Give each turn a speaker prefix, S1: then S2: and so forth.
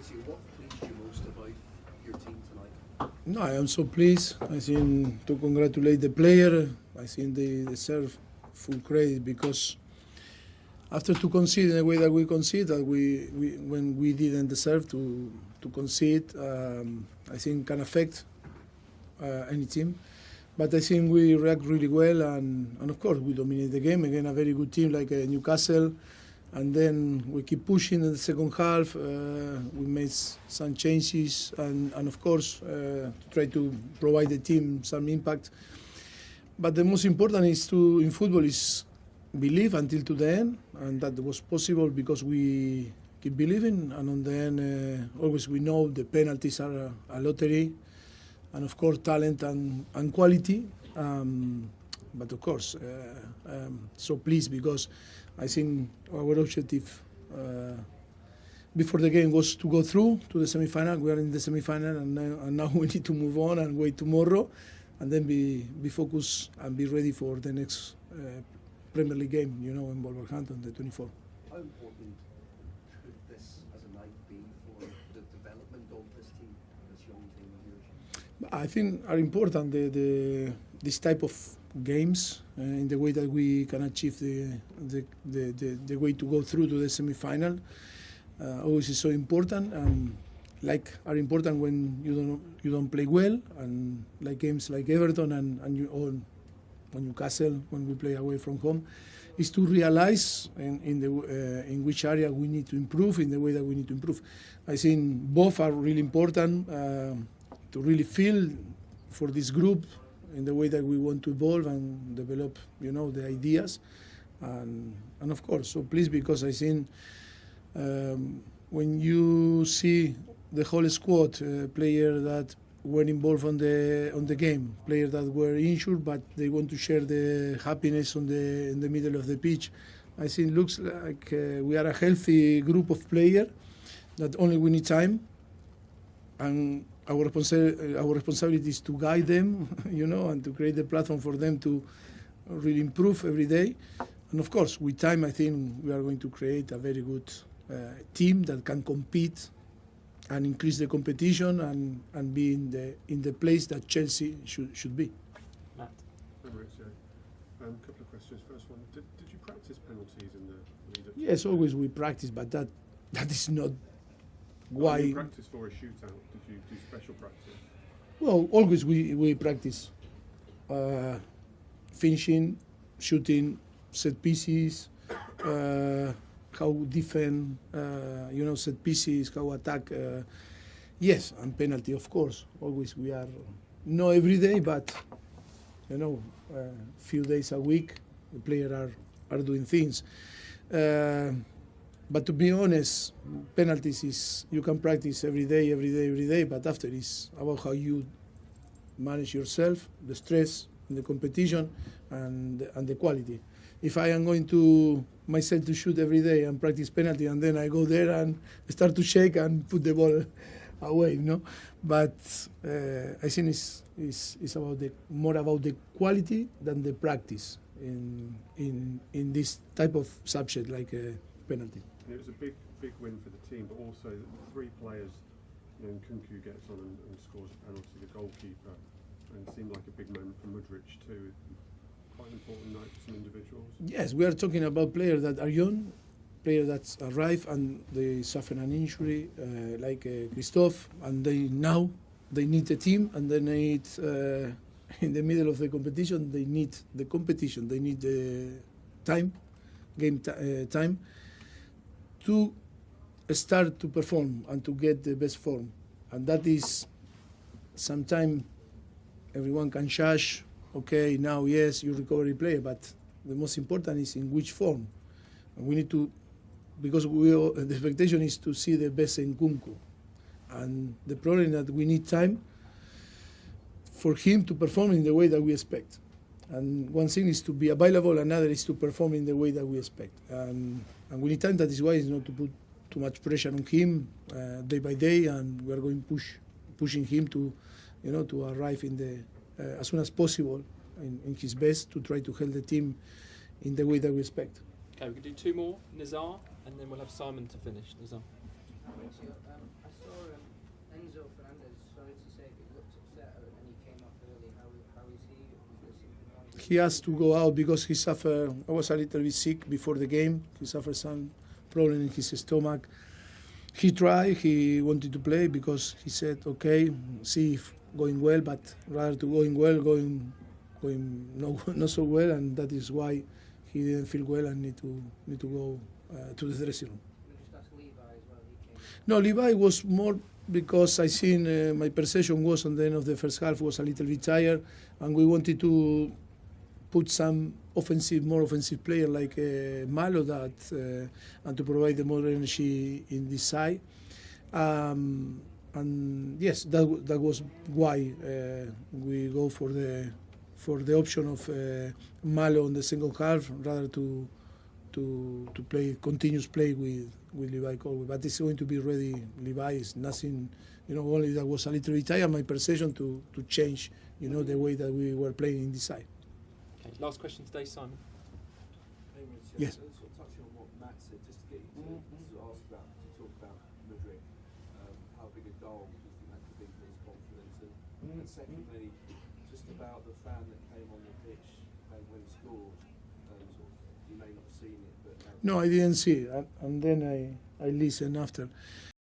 S1: Fabrizio, what pleased you most about your team tonight?
S2: No, I am so pleased. I think to congratulate the player. I think they deserve full credit because after to concede in the way that we concede, that when we didn't deserve to concede, I think can affect any team. But I think we react really well, and of course we dominate the game against a very good team like Newcastle. And then we keep pushing in the second half. We made some changes, and of course to try to provide the team some impact. But the most important is in football is believe until to the end, and that was possible because we keep believing. And on the end, always we know the penalties are a lottery, and of course talent and quality. But of course, so pleased because I think our objective before the game was to go through to the semi-final. We are in the semi-final, and now we need to move on and wait tomorrow, and then be focused and be ready for the next Premier League game, in Wolverhampton, the 24th.
S1: How important could this as a night be for the development of this team, this young team of yours?
S2: I think are important this type of games in the way that we can achieve the way to go through to the semi-final. Always is so important, are important when you don't play well, and like games like Everton and Newcastle when we play away from home, is to realize in which area we need to improve, in the way that we need to improve. I think both are really important to really feel for this group in the way that we want to evolve and develop, the ideas, and of course, so pleased because I think when you see the whole squad, player that were involved on the game, players that were injured, but they want to share the happiness in the middle of the pitch. I think it looks like we are a healthy group of players that only we need time, and our responsibility is to guide them, and to create the platform for them to really improve every day. And of course, with time, I think we are going to create a very good team that can compete and increase the competition and be in the place that Chelsea should be.
S3: Matt. Fabrizio, a couple of questions. First one, did you practice penalties in the lead-up?
S2: Yes, always we practice, but that is not why.
S3: Did you practice for a shootout? Did you do special practice?
S2: Well, always we practice finishing, shooting, set pieces, how defend, set pieces, how attack. Yes, and penalty, of course. Always we are, not every day, but, few days a week, the players are doing things. But to be honest, penalties is, you can practice every day, but after it's about how you manage yourself, the stress, the competition, and the quality. If I am going to myself to shoot every day and practice penalty, and then I go there and start to shake and put the ball away, But I think it's about more about the quality than the practice in this type of subject like penalty.
S3: And it was a big win for the team, but also 3 players. Nkunku gets on and scores a penalty, the goalkeeper, and it seemed like a big moment for Mudryk too. Quite an important night for some individuals. Yes,
S2: we are talking about players that are young, players that arrive and they suffer an injury, like Christophe, and they need the team, and they need in the middle of the competition they need the competition, they need the game time to start to perform and to get the best form, and that is sometimes everyone can judge. Okay, now yes, you recovery player, but the most important is in which form. And we need to, because the expectation is to see the best Nkunku, and the problem is that we need time for him to perform in the way that we expect. And one thing is to be available, another is to perform in the way that we expect. And we need time. That is why it's not to put too much pressure on him day by day, and we are going pushing him to arrive in the as soon as possible in his best to try to help the team in the way that we expect.
S4: Okay, we can do 2 more, Nizar, and then we'll have Simon to finish. Nizar. Fabrizio, I saw Enzo Fernandez, sorry to say, but he looked upset and he came off early. How is he? Is there something wrong with
S2: He has to go out because he suffered. I was a little bit sick before the game. He suffered some problem in his stomach. He tried. He wanted to play because he said, "Okay, see if going well, but rather to going well, going not so well," and that is why he didn't feel well and need to go to the dressing room.
S4: Can we just ask Levi as well? He came.
S2: No, Levi was more because I seen my perception was on the end of the first half was a little bit tired, and we wanted to put some more offensive player like Malo and to provide the more energy in this side. And yes, that was why we go for the option of Malo on the second half rather to play continuous play with Levi Colby. But it's going to be ready. Levi is nothing, only that was a little bit tired. My perception to change, the way that we were playing in this side.
S5: Okay, last question today, Simon.
S6: Hey, Rich,
S2: Yes.
S6: sort of touching on what Matt said, just to get you to ask about, to talk about Mudryk, how big a goal do you think that could be for his confidence? And secondly, just about the fan that came on the pitch when he scored, you may not have seen it, but...
S2: No, I didn't see it, and then I listened after.